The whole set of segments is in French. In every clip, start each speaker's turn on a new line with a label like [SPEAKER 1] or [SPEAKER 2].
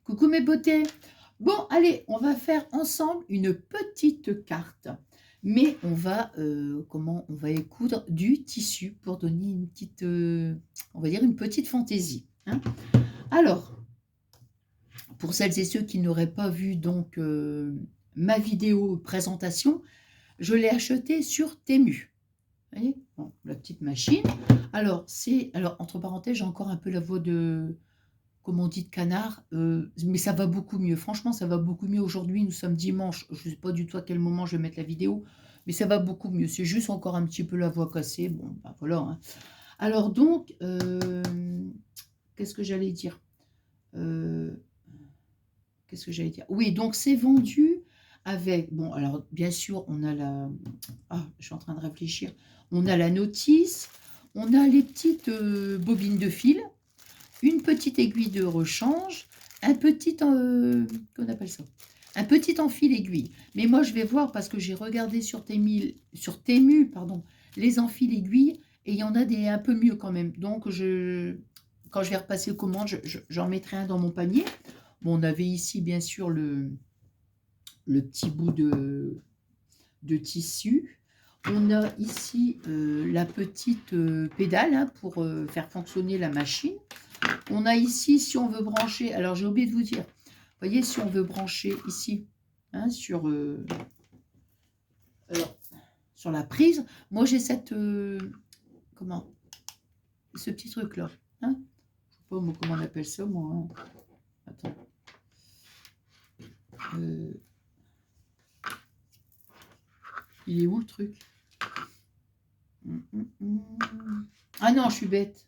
[SPEAKER 1] Coucou mes beautés. Bon, allez, on va faire ensemble une petite carte. Mais on va, comment? On va coudre du tissu pour donner une petite, on va dire une petite fantaisie, hein. Alors, pour celles et ceux qui n'auraient pas vu donc, ma vidéo présentation, je l'ai achetée sur Temu. Vous voyez? Bon, la petite machine. Alors entre parenthèses, j'ai encore un peu la voix de, comme on dit, de canard, mais ça va beaucoup mieux. Franchement, ça va beaucoup mieux aujourd'hui. Nous sommes dimanche. Je ne sais pas du tout à quel moment je vais mettre la vidéo, mais ça va beaucoup mieux. C'est juste encore un petit peu la voix cassée. Bon, ben voilà, hein. Alors donc, qu'est-ce que j'allais dire? Euh, Qu'est-ce que j'allais dire? Oui, donc c'est vendu avec... Bon, alors bien sûr, on a la... Ah, je suis en train de réfléchir. On a la notice, on a les petites bobines de fil, une petite aiguille de rechange, un petit, qu'on appelle ça? Un petit enfil aiguille. Mais moi, je vais voir parce que j'ai regardé sur Temu, pardon, les enfils aiguilles et il y en a des un peu mieux quand même. Donc, quand je vais repasser aux commandes, j'en mettrai un dans mon panier. Bon, on avait ici, bien sûr, le petit bout de tissu. On a ici la petite pédale, hein, pour faire fonctionner la machine. On a ici, si on veut brancher, alors j'ai oublié de vous dire, vous voyez, si on veut brancher ici, hein, alors, sur la prise, moi j'ai cette, comment, ce petit truc là, hein, je sais pas moi, comment on appelle ça, moi, hein. Attends, euh, il est où le truc? Ah non, je suis bête.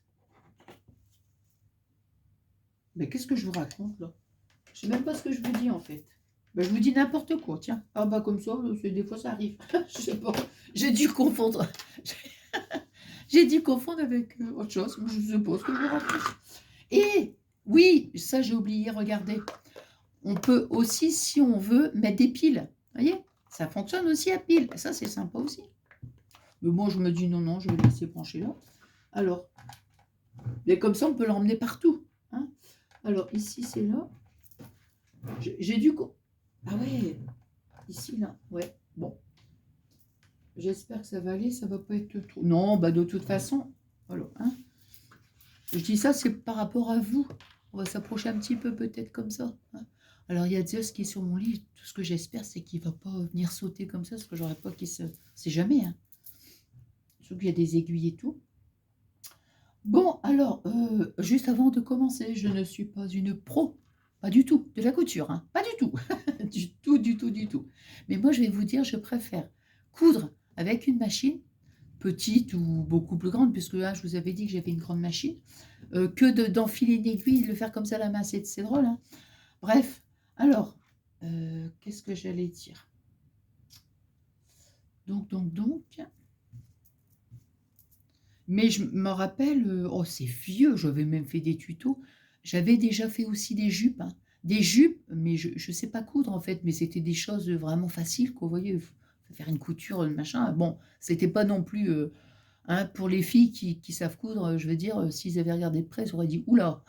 [SPEAKER 1] Mais qu'est-ce que je vous raconte là? Je sais même pas ce que je vous dis en fait. Ben, je vous dis n'importe quoi, tiens. Ah bah comme ça, des fois ça arrive. Je sais pas. J'ai dû confondre. J'ai dû confondre avec autre chose. Je sais pas ce que je vous raconte. Et oui, ça j'ai oublié, regardez. On peut aussi, si on veut, mettre des piles. Vous voyez? Ça fonctionne aussi à pile. Ça, c'est sympa aussi. Mais moi, je me dis non, non, je vais le laisser pencher là. Alors, mais comme ça, on peut l'emmener partout, hein. Alors, ici, c'est là. J'ai dû... Ah ouais, ici, là. Ouais, bon. J'espère que ça va aller, ça va pas être trop... Non, bah de toute façon, voilà, hein. Je dis ça, c'est par rapport à vous. On va s'approcher un petit peu peut-être comme ça, hein. Alors, il y a Zeus qui est sur mon lit. Tout ce que j'espère, c'est qu'il va pas venir sauter comme ça, parce que j'aurais pas qu'il se... C'est jamais, hein. Surtout qu'il y a des aiguilles et tout. Bon, alors, juste avant de commencer, je ne suis pas une pro, pas du tout, de la couture, hein, pas du tout, du tout, du tout, du tout. Mais moi, je vais vous dire, je préfère coudre avec une machine, petite ou beaucoup plus grande, puisque là, je vous avais dit que j'avais une grande machine, que d'enfiler une aiguille, de le faire comme ça à la main, c'est drôle, hein. Bref, alors, qu'est-ce que j'allais dire? Donc... Mais je me rappelle, oh c'est vieux, j'avais même fait des tutos. J'avais déjà fait aussi des jupes, hein. Des jupes, mais je ne sais pas coudre en fait, mais c'était des choses vraiment faciles, quoi. Vous voyez, faut faire une couture, machin. Bon, c'était pas non plus, hein, pour les filles qui savent coudre, je veux dire, s'ils avaient regardé de près, ils auraient dit oula.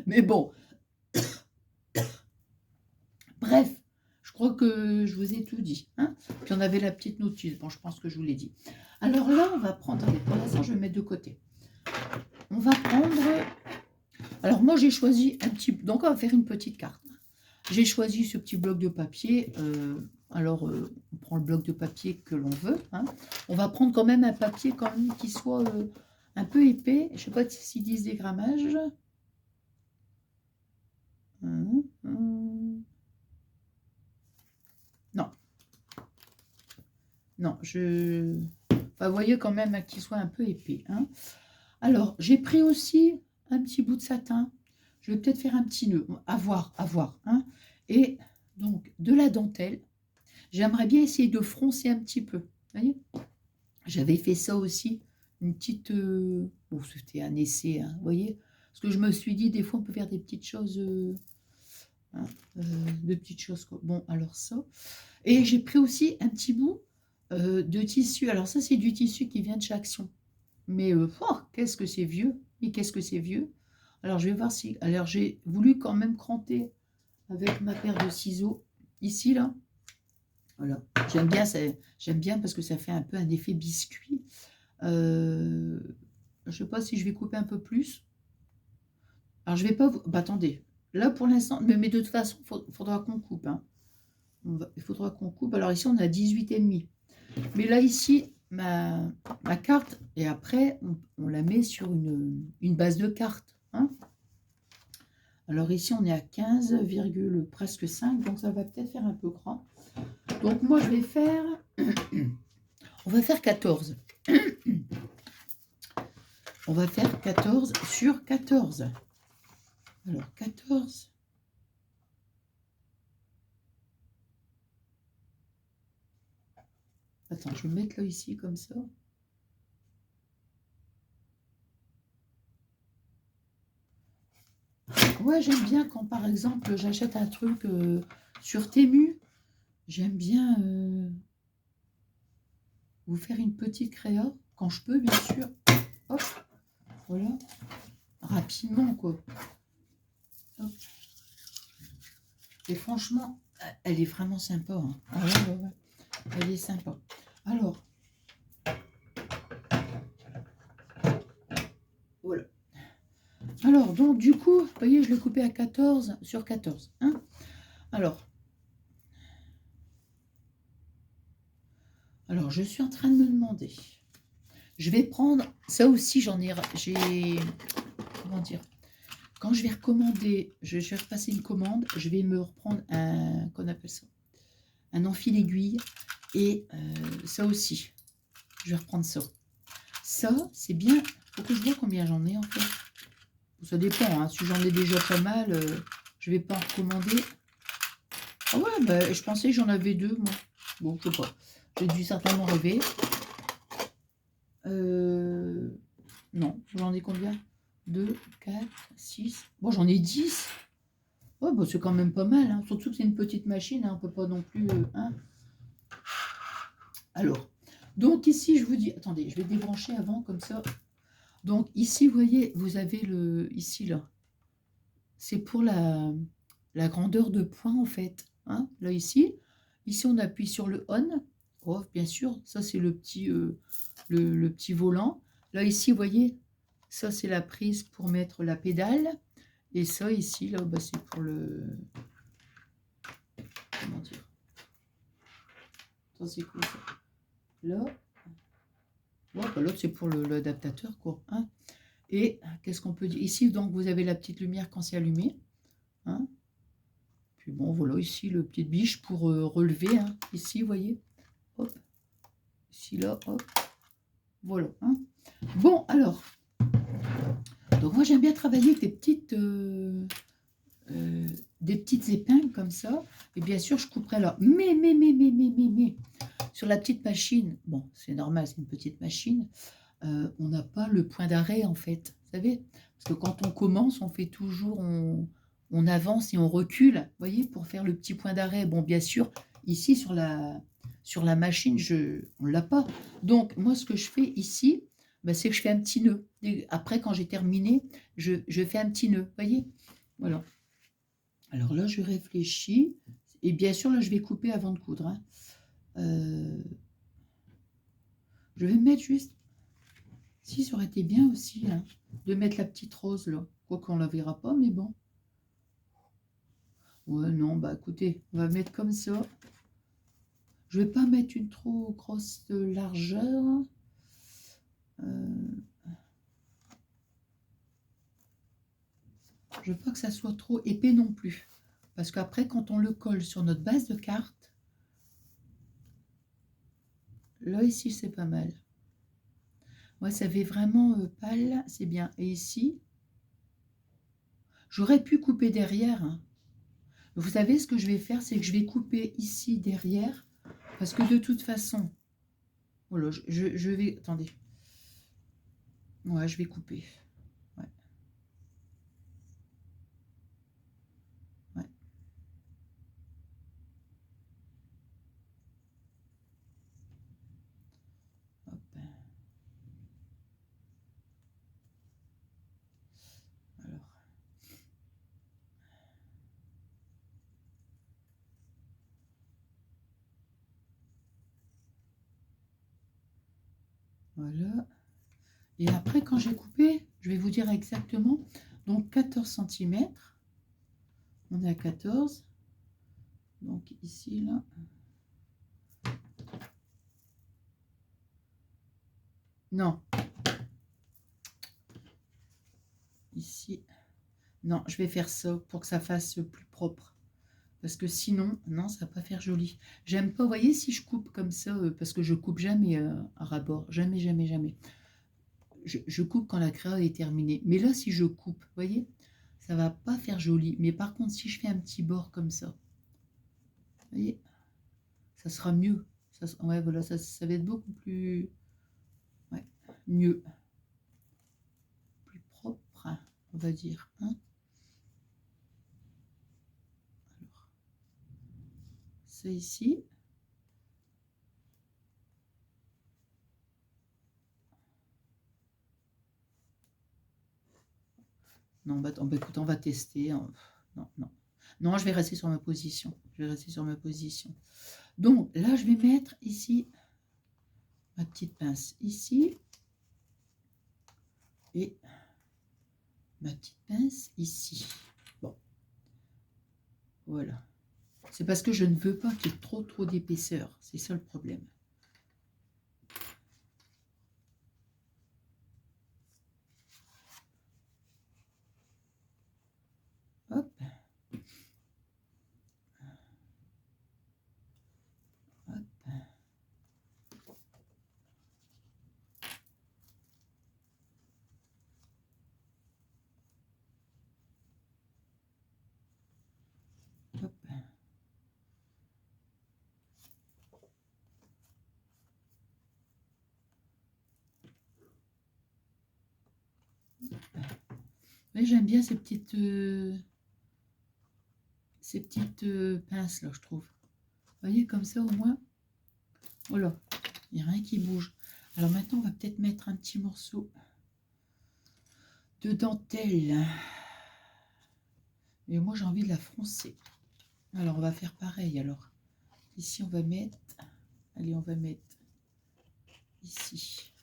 [SPEAKER 1] Mais bon, bref, je crois que je vous ai tout dit, hein. Puis on avait la petite notice, bon, je pense que je vous l'ai dit. Alors là, on va prendre, allez, pour l'instant, je vais mettre de côté. On va prendre... Alors moi, j'ai choisi un petit... Donc, on va faire une petite carte. J'ai choisi ce petit bloc de papier. On prend le bloc de papier que l'on veut, hein. On va prendre quand même un papier quand même qui soit un peu épais. Je ne sais pas s'ils disent des grammages. Non. Non, Enfin, vous voyez quand même qu'il soit un peu épais, hein. Alors, j'ai pris aussi un petit bout de satin. Je vais peut-être faire un petit nœud. À voir, hein. Et donc, de la dentelle. J'aimerais bien essayer de froncer un petit peu. Vous voyez? J'avais fait ça aussi. Une petite... Bon, c'était un essai, hein, vous voyez? Parce que je me suis dit, des fois, on peut faire des petites choses... hein, de petites choses, quoi. Bon, alors ça. Et j'ai pris aussi un petit bout de tissu. Alors ça, c'est du tissu qui vient de chez Action. Mais oh, qu'est-ce que c'est vieux! Et qu'est-ce que c'est vieux! Alors, je vais voir si... Alors, j'ai voulu quand même cranter avec ma paire de ciseaux ici, là. Voilà. J'aime bien parce que ça fait un peu un effet biscuit. Je ne sais pas si je vais couper un peu plus. Alors, je vais pas vous... Bah, attendez. Là, pour l'instant... Mais de toute façon, il faudra qu'on coupe. Hein. Il faudra qu'on coupe. Alors, ici, on a 18,5. Mais là, ici, ma carte, et après, on la met sur une base de carte. Hein. Alors, ici, on est à 15, presque 5. Donc, ça va peut-être faire un peu grand. Donc, moi, je vais faire... On va faire 14. On va faire 14 sur 14. Alors, 14. Attends, je vais mettre là, ici, comme ça. Ouais, j'aime bien quand, par exemple, j'achète un truc sur Temu. J'aime bien vous faire une petite créa, quand je peux, bien sûr. Hop, voilà. Rapidement, quoi. Hop. Et franchement, elle est vraiment sympa. Hein. Ah ouais, ouais, ouais. Elle est sympa. Alors, voilà. Alors, donc, du coup, vous voyez, je l'ai coupé à 14 sur 14. Hein. Alors, je suis en train de me demander. Je vais prendre, ça aussi, j'ai, comment dire, quand je vais recommander, je vais repasser une commande, je vais me reprendre qu'on appelle ça, un enfil aiguille, et ça aussi, je vais reprendre ça. Ça, c'est bien, il faut que je vois combien j'en ai en fait. Ça dépend, hein. Si j'en ai déjà pas mal, je vais pas en recommander. Ah ouais, bah, je pensais que j'en avais 2, moi. Bon, je sais pas. J'ai dû certainement rêver. Non, j'en ai combien? 2, 4, 6. Bon, j'en ai 10. Oh, bah, c'est quand même pas mal. Hein. Surtout que c'est une petite machine. Hein. On peut pas non plus... hein. Alors, donc ici, je vous dis... Attendez, je vais débrancher avant, comme ça. Donc ici, vous voyez, vous avez le... Ici, là. C'est pour la grandeur de point, en fait. Hein. Là, ici. Ici, on appuie sur le on. Oh, bien sûr, ça, c'est le petit volant. Là, ici, vous voyez, ça, c'est la prise pour mettre la pédale. Et ça, ici, là, bah, c'est pour le... Comment dire? Ça, c'est quoi, ça? Là. Ouais, bah, l'autre, c'est pour l'adaptateur, quoi. Hein. Et qu'est-ce qu'on peut dire? Ici, donc, vous avez la petite lumière quand c'est allumé. Hein. Puis bon, voilà, ici, le petit biche pour relever. Hein. Ici, vous voyez. Hop. Ici, là, hop. Voilà. Hein. Bon, alors. Donc, moi, j'aime bien travailler avec des petites épingles comme ça. Et bien sûr, je couperai là. Mais, sur la petite machine, bon, c'est normal, c'est une petite machine, on n'a pas le point d'arrêt, en fait. Vous savez? Parce que quand on commence, on fait toujours, on avance et on recule, vous voyez, pour faire le petit point d'arrêt. Bon, bien sûr, ici, sur la machine, on ne l'a pas. Donc, moi, ce que je fais ici, ben, c'est que je fais un petit nœud. Et après, quand j'ai terminé, je fais un petit nœud, vous voyez? Voilà. Alors là, je réfléchis. Et bien sûr, là, je vais couper avant de coudre. Hein. Je vais mettre juste... Si, ça aurait été bien aussi, hein, de mettre la petite rose, là. Quoi qu'on la verra pas, mais bon. Ouais, non, bah écoutez, on va mettre comme ça. Je vais pas mettre une trop grosse largeur. Je veux pas que ça soit trop épais non plus. Parce qu'après, quand on le colle sur notre base de carte, là, ici, c'est pas mal. Ouais, ça fait vraiment pâle, c'est bien. Et ici, j'aurais pu couper derrière. Hein. Vous savez, ce que je vais faire, c'est que je vais couper ici derrière. Parce que de toute façon, voilà, je vais... Attendez. Ouais, je vais couper. Ouais. Ouais. Hop. Alors. Voilà. Et après, quand j'ai coupé, je vais vous dire exactement. Donc, 14 centimètres. On est à 14. Donc, ici, là. Non. Ici. Non, je vais faire ça pour que ça fasse plus propre. Parce que sinon, non, ça va pas faire joli. J'aime pas, vous voyez, si je coupe comme ça, parce que je coupe jamais à ras-bord. Jamais, jamais, jamais. Je coupe quand la créa est terminée. Mais là, si je coupe, vous voyez, ça va pas faire joli. Mais par contre, si je fais un petit bord comme ça, vous voyez, ça sera mieux. Ça, ouais, voilà, ça va être beaucoup plus... Ouais, mieux. Plus propre, hein, on va dire. Hein. Alors, ça ici. Non, bah, écoute, on va tester. Non, non. Non, je vais rester sur ma position. Je vais rester sur ma position. Donc, là, je vais mettre ici ma petite pince ici. Et ma petite pince ici. Bon, voilà. C'est parce que je ne veux pas qu'il y ait trop d'épaisseur. C'est ça le problème. Hop. Hop. Hop. Mais j'aime bien ces petites pinces là, je trouve. Vous voyez, comme ça au moins. Voilà, il n'y a rien qui bouge. Alors maintenant, on va peut-être mettre un petit morceau de dentelle. Et moi, j'ai envie de la froncer. Alors, on va faire pareil. Alors, ici, on va mettre... Allez, on va mettre ici.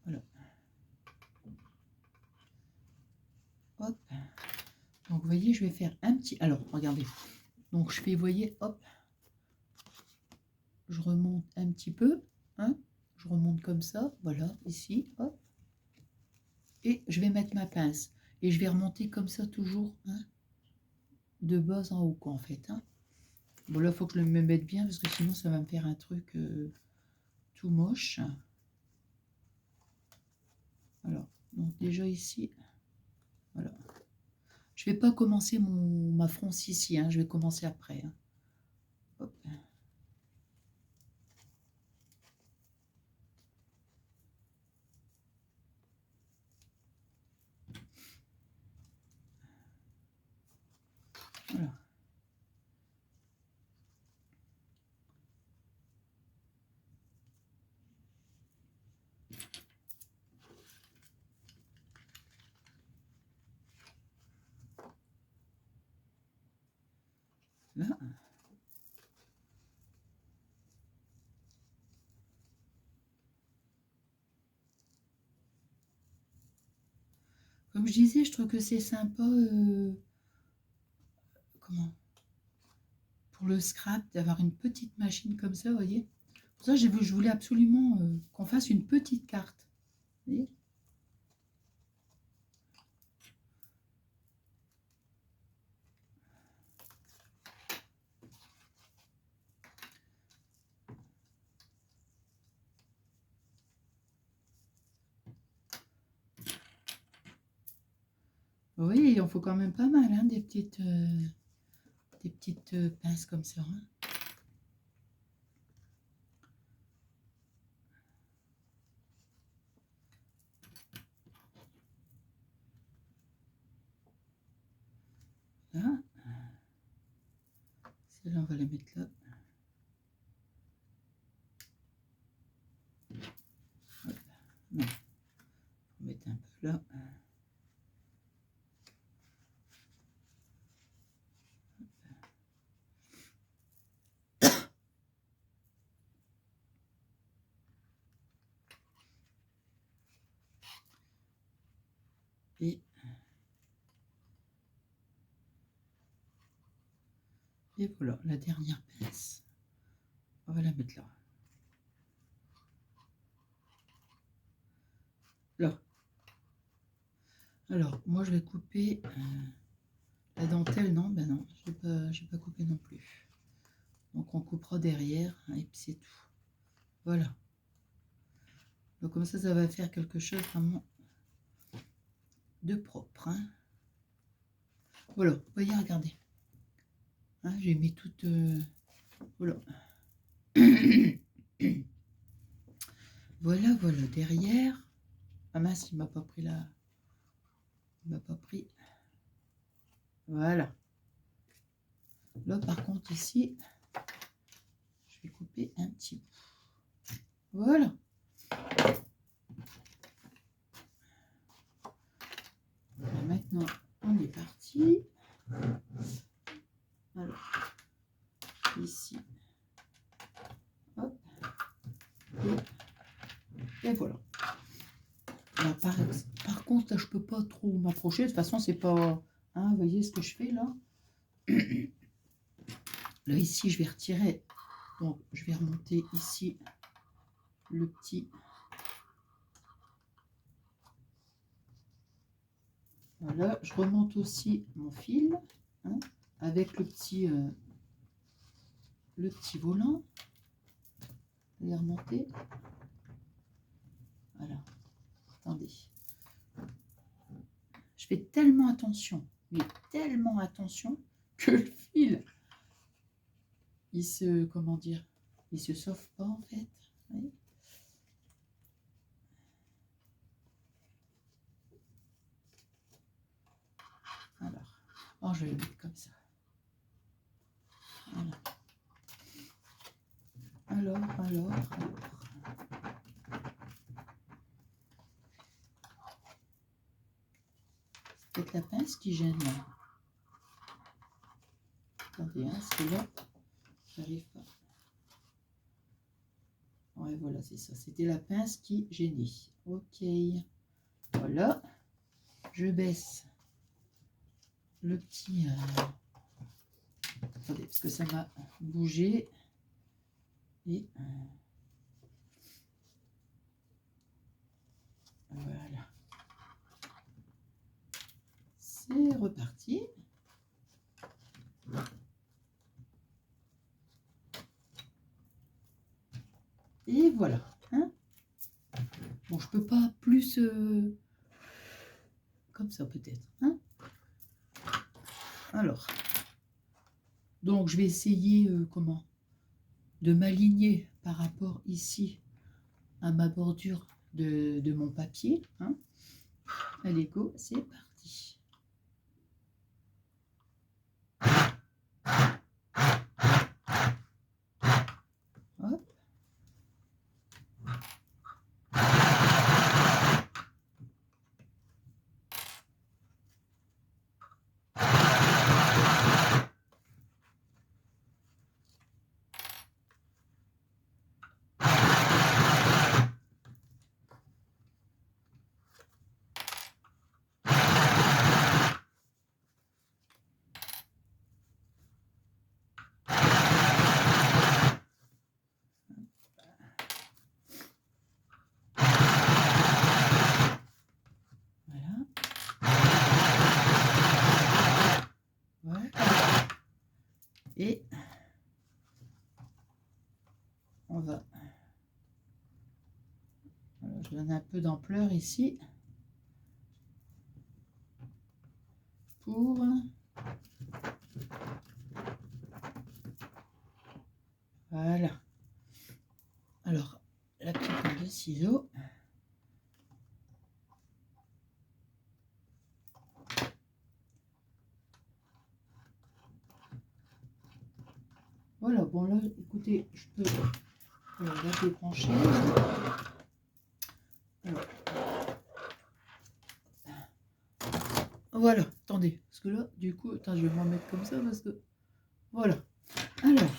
[SPEAKER 1] Voilà. Hop. Donc, vous voyez, je vais faire un petit... Alors, regardez. Donc, je fais, vous voyez, hop. Je remonte un petit peu. Hein. Je remonte comme ça. Voilà, ici. Hop. Et je vais mettre ma pince. Et je vais remonter comme ça toujours. Hein, de bas en haut, quoi, en fait. Hein. Bon, là, il faut que je me mette bien, parce que sinon, ça va me faire un truc tout moche. Alors, donc déjà ici, voilà. Je ne vais pas commencer ma fronce ici, hein, je vais commencer après. Hein. Hop. Voilà. Là. Comme je disais, je trouve que c'est sympa, comment, pour le scrap, d'avoir une petite machine comme ça, vous voyez. Pour ça, je voulais absolument qu'on fasse une petite carte. Vous voyez. Oui, il en faut quand même pas mal, hein, des petites pinces comme ça. Hein. Là. Celle-là, on va la mettre là. Hop. Non. On va mettre un peu là. Et, et voilà, la dernière pince. On va la mettre là. Là. Alors, moi, je vais couper la dentelle. Non, ben non, je n'ai pas coupé non plus. Donc, on coupera derrière, hein, et puis c'est tout. Voilà. Donc, comme ça va faire quelque chose vraiment de propre. Hein. Voilà, vous voyez, regardez. Hein, j'ai mis toute... voilà. Voilà, voilà, derrière. Ah mince, il m'a pas pris la... Il m'a pas pris... Voilà. Là, par contre, ici, je vais couper un petit bout. Voilà. Et maintenant, on est parti. Alors, ici. Hop. Et voilà. Alors, par contre, là, je peux pas trop m'approcher. De toute façon, c'est pas... Hein, vous voyez ce que je fais là? Là, ici, je vais retirer. Donc, je vais remonter ici le petit... Voilà, je remonte aussi mon fil, hein, avec le petit volant. Je vais remonter. Voilà. Attendez. Je fais tellement attention, mais tellement attention que le fil, il se, comment dire, il se sauve pas en fait. Oui. Alors, oh, je vais le mettre comme ça. Voilà. Alors. C'est peut-être la pince qui gêne là. Attendez, hein, parce que là, j'arrive pas. Ouais, voilà, c'est ça. C'était la pince qui gênait. Ok. Voilà. Je baisse le petit... Attendez, parce que ça m'a bougé. Et voilà. C'est reparti. Et voilà. Hein, bon, je peux pas plus... comme ça peut-être. Hein, alors. Donc, je vais essayer, comment, de m'aligner par rapport ici à ma bordure de mon papier. Hein. Allez, go, c'est parti. Hop. Voilà. Et on va... Alors, je donne un peu d'ampleur ici. Pour... Voilà. Alors, la petite paire de ciseaux. Voilà, bon là, écoutez, je peux la débrancher. Alors, voilà, attendez, parce que là, du coup, attends, je vais m'en mettre comme ça, parce que... Voilà. Alors.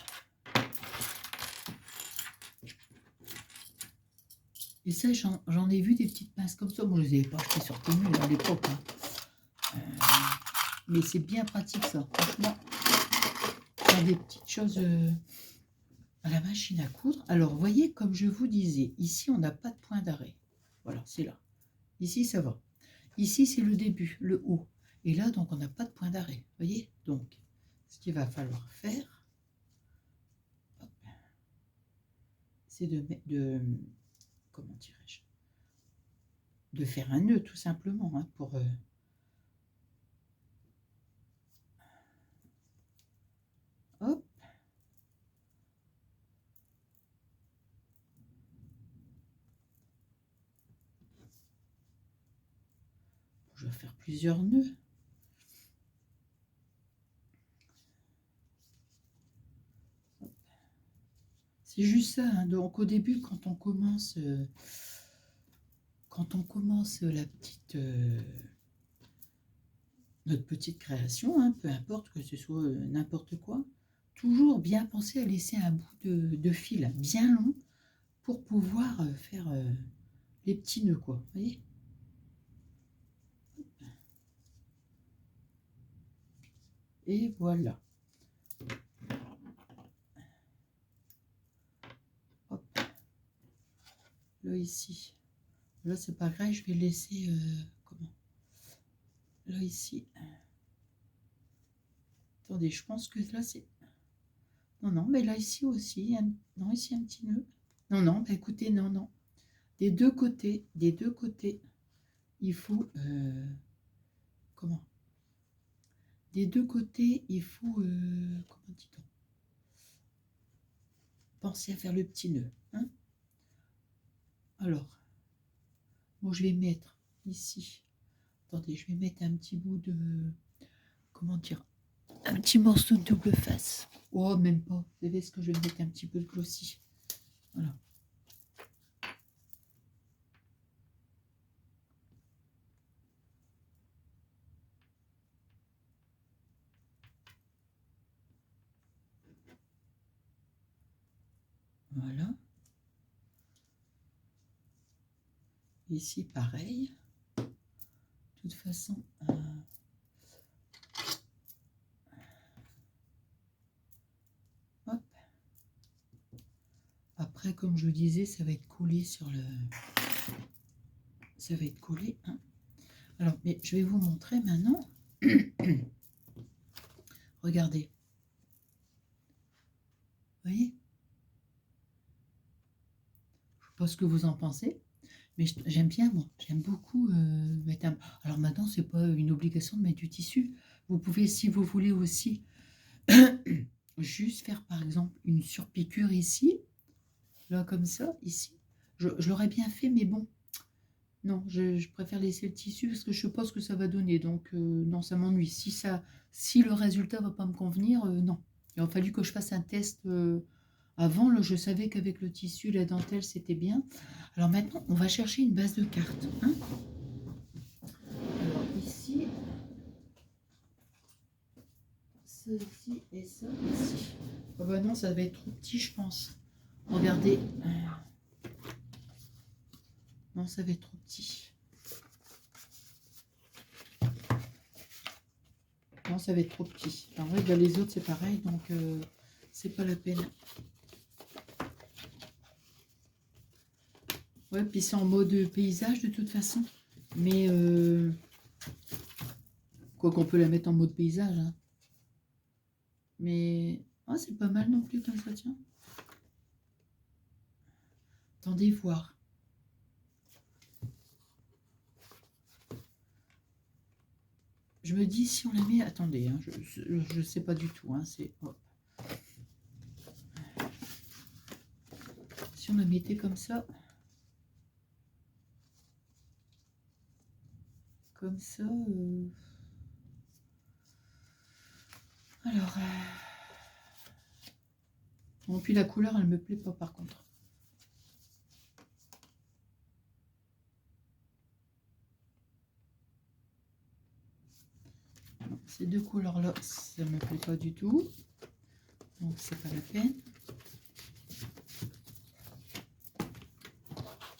[SPEAKER 1] Et ça, j'en ai vu des petites pinces comme ça. Moi, je ne les avais pas achetées sur Temu à l'époque. Hein. Mais c'est bien pratique, ça. Franchement, faire des petites choses à la machine à coudre. Alors, vous voyez, comme je vous disais, ici, on n'a pas de point d'arrêt. Voilà, c'est là. Ici, ça va. Ici, c'est le début, le haut. Et là, donc, on n'a pas de point d'arrêt. Vous voyez? Donc, ce qu'il va falloir faire, c'est comment dirais-je, de faire un nœud, tout simplement, hein, pour... hop. Je vais faire plusieurs nœuds. C'est juste ça, hein. Donc au début, quand on commence la petite, notre petite création, hein, peu importe que ce soit n'importe quoi, toujours bien penser à laisser un bout de fil bien long pour pouvoir faire les petits nœuds, quoi. Vous voyez? Et voilà. Hop. Là, ici. Là, c'est pas grave, je vais laisser... comment? Là, ici. Attendez, je pense que là, c'est... Non, non, mais là, ici aussi. Non, ici, un petit nœud. Non, non, bah, écoutez, non, non. Des deux côtés, il faut... comment? Des deux côtés, il faut... comment dit-on? Penser à faire le petit nœud. Hein? Alors, bon, je vais mettre ici... Attendez, je vais mettre un petit bout de... Comment dire? Un petit morceau de double face. Oh, même pas. Vous savez ce que je vais mettre un petit peu de glossy. Voilà. Voilà. Ici, pareil. De toute façon... hop. Après, comme je vous disais, ça va être collé sur le... Ça va être collé. Hein. Alors, mais je vais vous montrer maintenant. Regardez. Vous voyez? Je ne sais pas ce que vous en pensez. Mais j'aime bien, moi. J'aime beaucoup mettre un... Alors maintenant, c'est pas une obligation de mettre du tissu. Vous pouvez, si vous voulez aussi, juste faire, par exemple, une surpiqûre ici. Là, comme ça, ici. Je l'aurais bien fait, mais bon. Non, je préfère laisser le tissu parce que je ne sais pas ce que ça va donner. Donc, non, ça m'ennuie. Si le résultat ne va pas me convenir, non. Il a fallu que je fasse un test avant. Là, je savais qu'avec le tissu, la dentelle, c'était bien. Alors maintenant, on va chercher une base de cartes. Hein. Alors ici, ça ici et ça ici. Oh bah non, ça va être trop petit, je pense. Regardez. Non, ça va être trop petit. Non, ça va être trop petit. En vrai, bah, les autres, c'est pareil, donc c'est pas la peine. Ouais, puis c'est en mode paysage de toute façon. Mais quoi qu'on peut la mettre en mode paysage. Hein. Mais oh, c'est pas mal non plus comme ça, tiens. Attendez voir. Je me dis si on la met... Attendez, hein, je sais pas du tout. Hein, c'est... hop. Si on la mettait comme ça... Comme ça... Alors... Bon, puis la couleur, elle me plaît pas par contre. Ces deux couleurs-là, ça me plaît pas du tout. Donc, c'est pas la peine.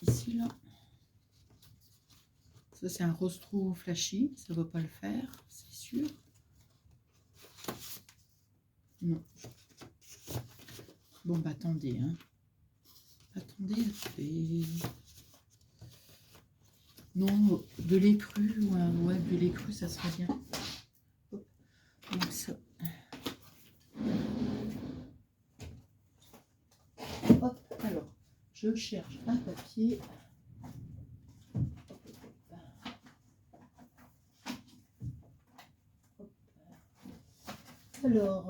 [SPEAKER 1] Ici, là. Ça, c'est un rose trop flashy. Ça ne va pas le faire, c'est sûr. Non. Bon, bah attendez. Hein. Attendez. Non, de lait cru. Ouais, de lait cru, ça serait bien. Hop. Donc ça. Hop, alors, je cherche un papier. Alors,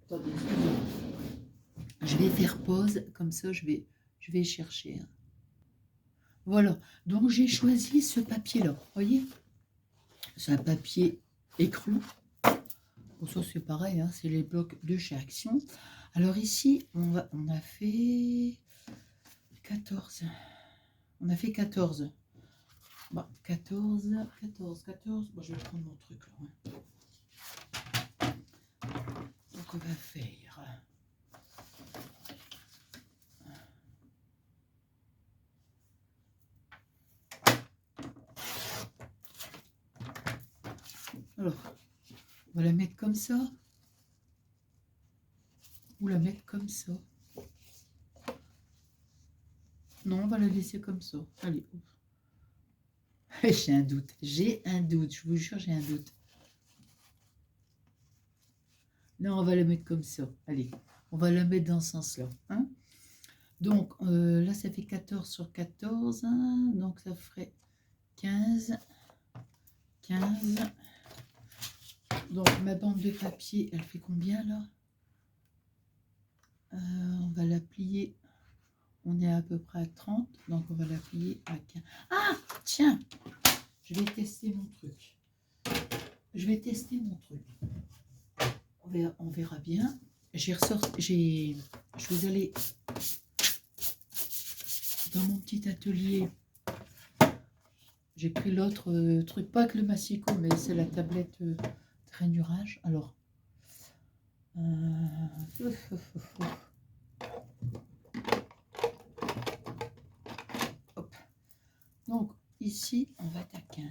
[SPEAKER 1] attendez, je vais faire pause, comme ça je vais chercher. Hein. Voilà, donc j'ai choisi ce papier-là, vous voyez? C'est un papier écru. Bon, ça c'est pareil, hein, c'est les blocs de chez Action. Alors ici, on a fait 14. On a fait 14. Bon, 14. Bon, je vais prendre mon truc là. Hein. Donc on va faire... Alors, on va la mettre comme ça. Ou la mettre comme ça. Non, on va la laisser comme ça. Allez. J'ai un doute. Je vous jure, j'ai un doute. Non, on va la mettre comme ça. Allez, on va la mettre dans ce sens-là. Hein. Donc, là, ça fait 14 sur 14. Hein, donc, ça ferait 15. 15. Donc, ma bande de papier, elle fait combien, là? On va la plier. On est à peu près à 30. Donc, on va la plier à 15. Ah, tiens! Je vais tester mon truc. On verra bien. Je vais aller dans mon petit atelier. J'ai pris l'autre truc, pas avec le massicot, mais c'est la tablette traînurage. Alors, hop. Donc, ici, on va être à 15.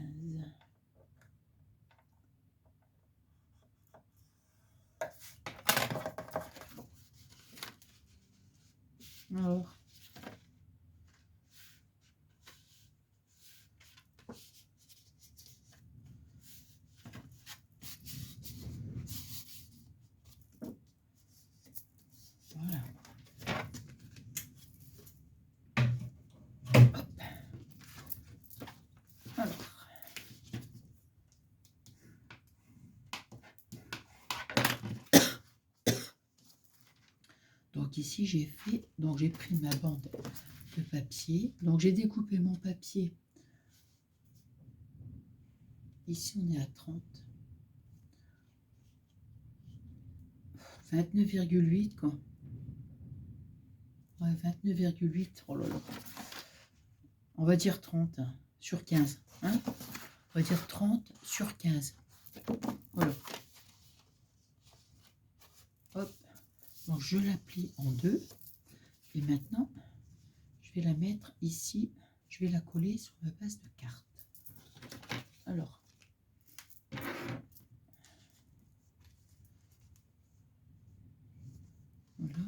[SPEAKER 1] Alors, voilà. Hop. Alors. Donc ici, j'ai pris ma bande de papier. Donc j'ai découpé mon papier. Ici, on est à 30. 29,8 quoi. Ouais, 29,8. Oh là là. On va dire 30 hein, sur 15. Hein, on va dire 30 sur 15. Voilà. Hop. Donc je la plie en deux. Et maintenant, je vais la mettre ici. Je vais la coller sur ma base de carte. Alors. Voilà.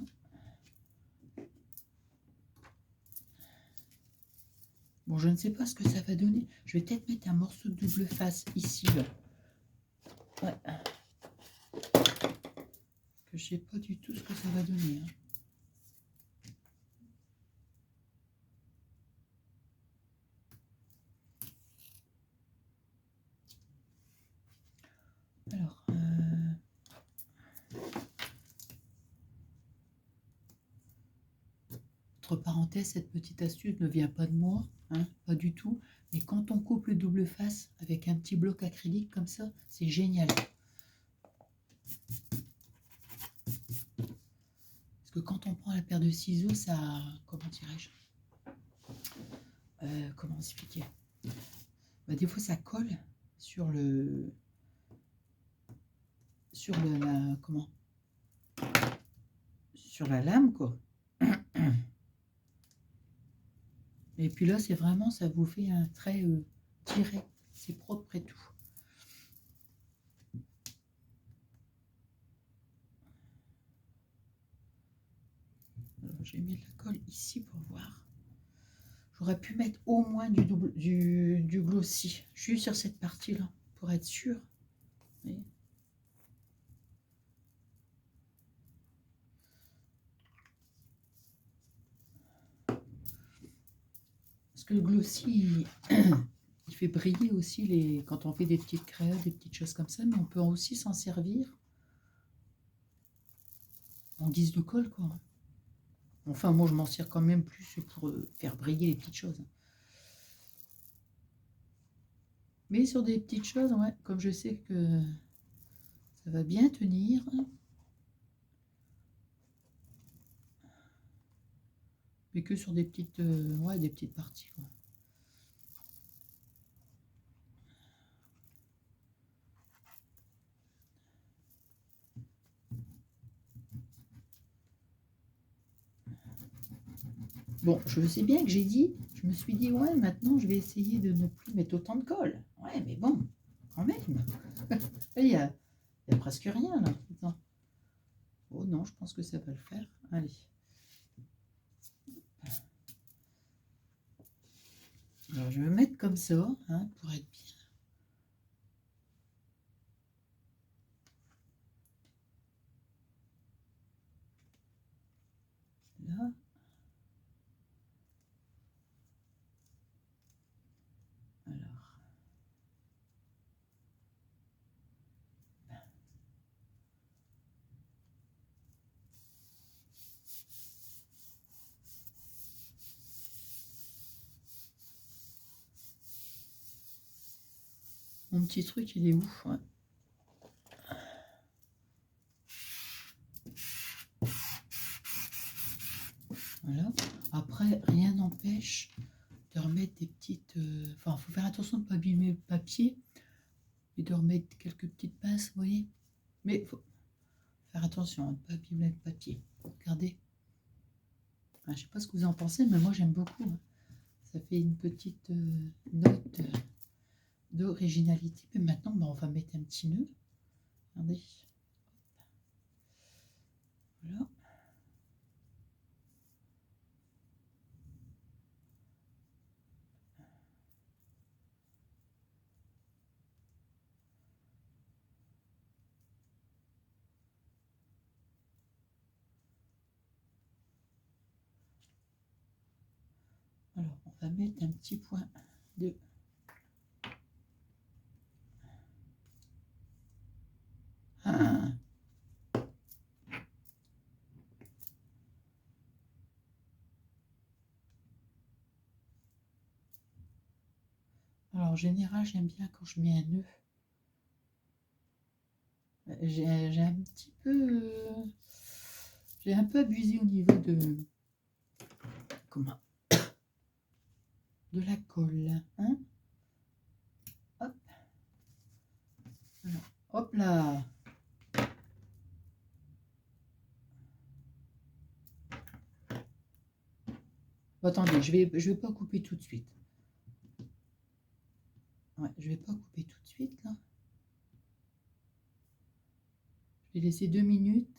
[SPEAKER 1] Bon, je ne sais pas ce que ça va donner. Je vais peut-être mettre un morceau de double face ici. Là. Ouais. Que je sais pas du tout ce que ça va donner. Hein. Alors, entre parenthèses, cette petite astuce ne vient pas de moi, hein, pas du tout. Mais quand on coupe le double face avec un petit bloc acrylique comme ça, c'est génial. Parce que quand on prend la paire de ciseaux, ça, comment dirais-je, comment expliquer, bah, des fois ça colle sur sur la lame quoi. Et puis là, c'est vraiment, ça vous fait un trait direct. C'est propre et tout. J'ai mis de la colle ici pour voir. J'aurais pu mettre au moins du glossy, juste sur cette partie-là, pour être sûr. Oui. Parce que le glossy, il fait briller aussi quand on fait des petites créas, des petites choses comme ça, mais on peut aussi s'en servir en guise de colle, quoi. Enfin, moi, je m'en sers quand même plus pour faire briller les petites choses. Mais sur des petites choses, ouais, comme je sais que ça va bien tenir. Mais que sur des petites, ouais, des petites parties, quoi. Bon, je sais bien que j'ai dit, je me suis dit, ouais, maintenant, je vais essayer de ne plus mettre autant de colle. Ouais, mais bon, quand même. Il y a presque rien, là. Attends. Oh non, je pense que ça va le faire. Allez. Alors, je vais mettre comme ça, hein, pour être bien. Là. Alors. Mon petit truc, il est où? Ouais. Voilà. Après, rien n'empêche de remettre des petites... Enfin, il faut faire attention de ne pas abîmer le papier et de remettre quelques petites pinces, vous voyez. Mais il faut faire attention à ne pas abîmer le papier. Regardez. Enfin, je ne sais pas ce que vous en pensez, mais moi, j'aime beaucoup. Hein. Ça fait une petite note d'originalité. Mais maintenant, on va mettre un petit nœud. Regardez. Voilà. Alors, on va mettre un petit point de... Ah. Alors, en général, j'aime bien quand je mets un nœud. J'ai un petit peu... j'ai un peu abusé au niveau de... Comment? De la colle. Hein? Hop. Alors, hop là. Bon, attendez, je vais pas couper tout de suite. Ouais, je vais pas couper tout de suite, là. Je vais laisser 2 minutes.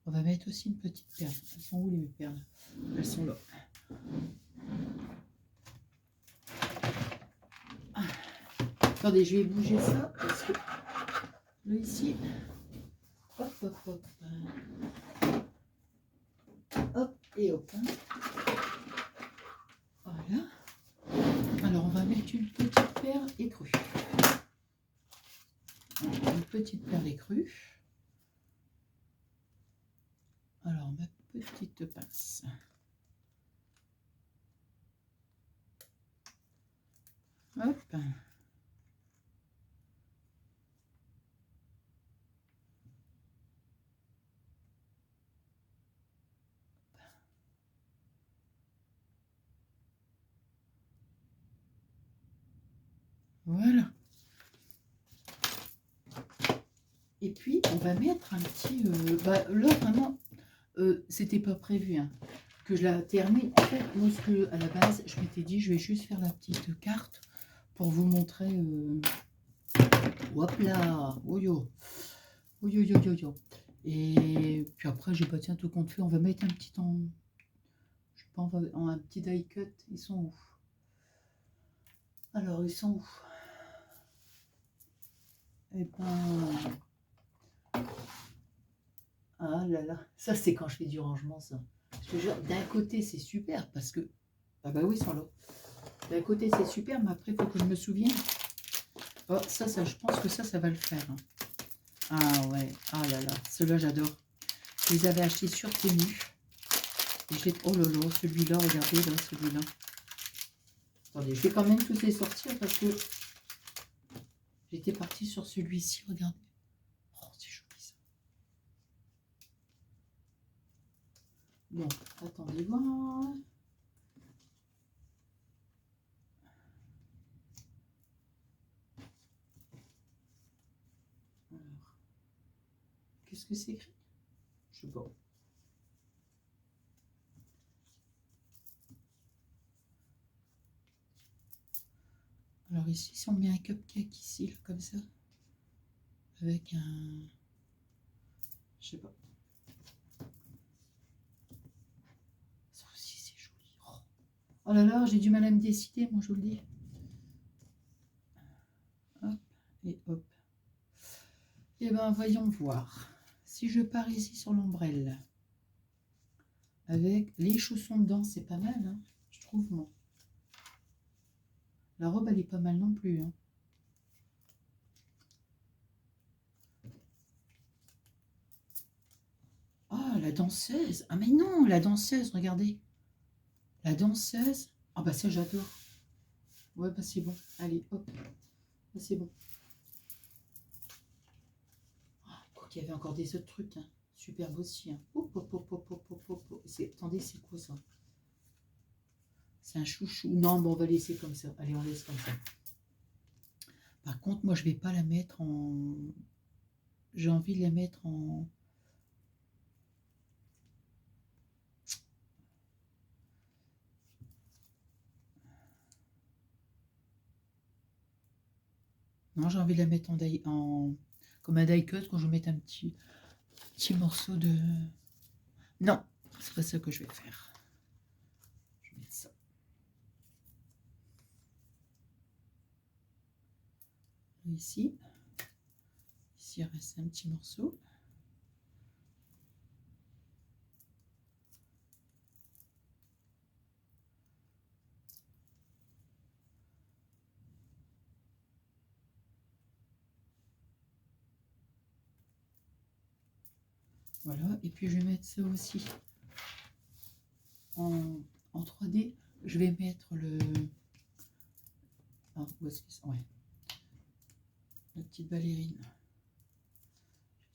[SPEAKER 1] On va mettre aussi une petite perle. Elles sont où les perles? Elles sont là. Ah. Attendez, je vais bouger ça parce que là ici, hop, hop, hop, hop et hop. Hein. Voilà. Alors on va mettre une petite perle écrue. Une petite perle écrue. Alors ma petite pince. Hop. Voilà. Et puis, on va mettre un petit... bah, là, vraiment, c'était pas prévu hein, que je la termine. En fait, moi, à la base, je m'étais dit, je vais juste faire la petite carte pour vous montrer... hop là, oyo, oyo, yo, yo, yo. Et puis après, j'ai pas tiens tout compte fait. On va mettre un petit je sais pas, un petit die cut. Ils sont où? Alors, ils sont où? Eh ben... Ah là là, ça c'est quand je fais du rangement, ça. Je te jure, d'un côté c'est super parce que... Ah bah oui, ils sont là. D'un côté c'est super, mais après il faut que je me souvienne. Oh, ça, je pense que ça va le faire. Hein. Ah ouais, ah là là, ceux-là j'adore. Je les avais achetés sur Temu. Oh lolo, celui-là, regardez là, celui-là. Attendez, je vais quand même tous les sortir parce que j'étais partie sur celui-ci, regardez. Oh, c'est joli ça. Bon, attendez voir. Alors, qu'est-ce que c'est écrit? Je sais pas. Alors ici, si on met un cupcake ici, là, comme ça, avec un... Je sais pas. Ça aussi, c'est joli. Oh. Oh là là, j'ai du mal à me décider, moi, je vous le dis. Hop, et hop. Et ben, voyons voir. Si je pars ici sur l'ombrelle, avec les chaussons dedans, c'est pas mal, hein, je trouve, moi. La robe, elle est pas mal non plus, hein. Ah, la danseuse. Ah, mais non, la danseuse, regardez. La danseuse. Ah, bah ça, j'adore. Ouais, bah c'est bon. Allez, hop. Bah, c'est bon. Oh, il y avait encore des autres trucs, hein. Superbe aussi. Hein. Hop, hop, hop, hop, hop, hop, hop. Attendez, c'est quoi ça? C'est un chouchou. Non, bon, on va laisser comme ça. Allez, on laisse comme ça. Par contre, moi, je vais pas la mettre en... J'ai envie de la mettre en... Non, j'ai envie de la mettre comme un die cut quand je vais mettre un petit morceau de... Non, c'est pas ça que je vais faire. Je vais mettre ça. Ici. Ici, il reste un petit morceau. Voilà, et puis je vais mettre ça aussi en 3D. Je vais mettre le... Ah, où est-ce que c'est? Ouais. La petite ballerine.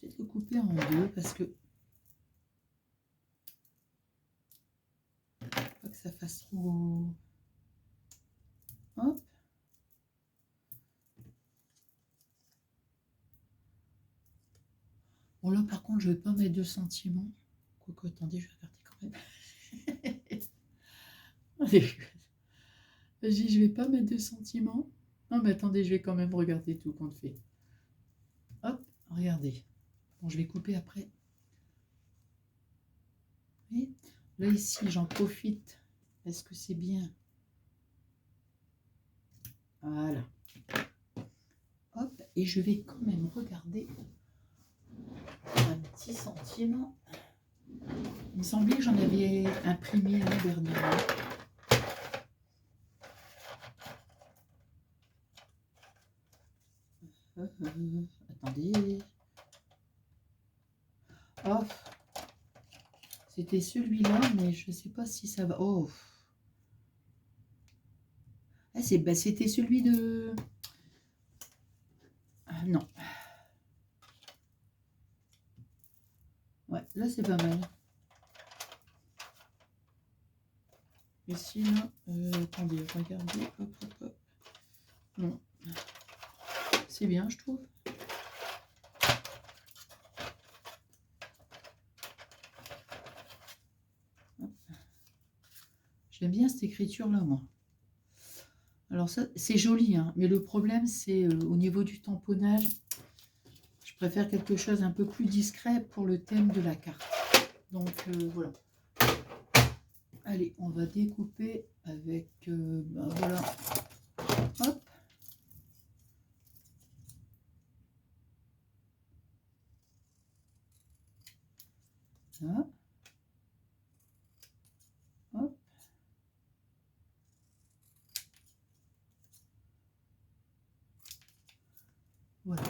[SPEAKER 1] Je vais peut-être le couper en deux parce que... Pas que ça fasse trop... Hop. Bon là par contre je vais pas mettre de sentiments. Quoique attendez, je vais regarder quand même. Vas-y, je vais pas mettre de sentiments. Non mais attendez, je vais quand même regarder tout compte fait. Hop, regardez. Bon, je vais couper après. Et là ici, j'en profite. Est-ce que c'est bien? Voilà. Hop, et je vais quand même regarder un petit sentiment. Il me semblait que j'en avais imprimé un dernier. Attendez. Oh, c'était celui-là, mais je ne sais pas si ça va. Oh, ah, c'était celui de... Ah, non. Ouais, là c'est pas mal. Ici, là, attendez, regardez. Hop, hop, hop. Non. C'est bien, je trouve. J'aime bien cette écriture-là, moi. Alors ça, c'est joli, hein, mais le problème, c'est au niveau du tamponnage. Je préfère quelque chose un peu plus discret pour le thème de la carte. Donc, voilà. Allez, on va découper avec... ben voilà. Hop. Là. Hop. Voilà.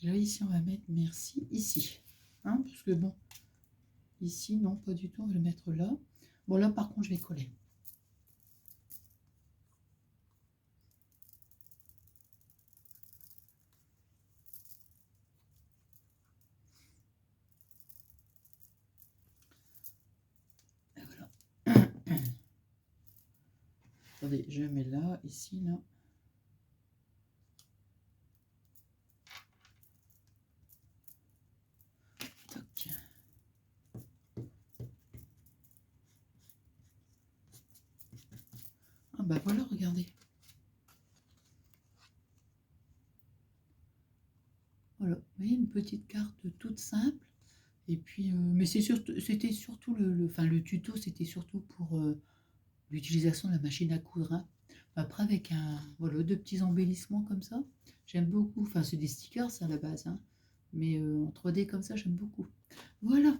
[SPEAKER 1] Et là, ici, on va mettre merci ici. Hein, parce que bon, ici, non, pas du tout. On va le mettre là. Bon, là, par contre, je vais coller. Et voilà. Attendez, je mets là, ici, là. Tac. Ah bah voilà, regardez. Voilà, vous voyez, une petite carte toute simple. Et puis, mais c'était surtout enfin, le tuto, c'était surtout pour l'utilisation de la machine à coudre, hein. Après, avec voilà, deux petits embellissements comme ça, j'aime beaucoup. Enfin, c'est des stickers à la base, hein. Mais en 3D comme ça, j'aime beaucoup. Voilà.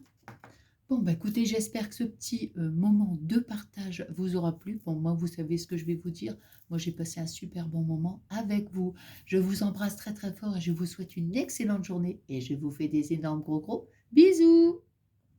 [SPEAKER 1] Bon, bah écoutez, j'espère que ce petit moment de partage vous aura plu. Bon, moi, vous savez ce que je vais vous dire. Moi, j'ai passé un super bon moment avec vous. Je vous embrasse très très fort et je vous souhaite une excellente journée. Et je vous fais des énormes gros bisous.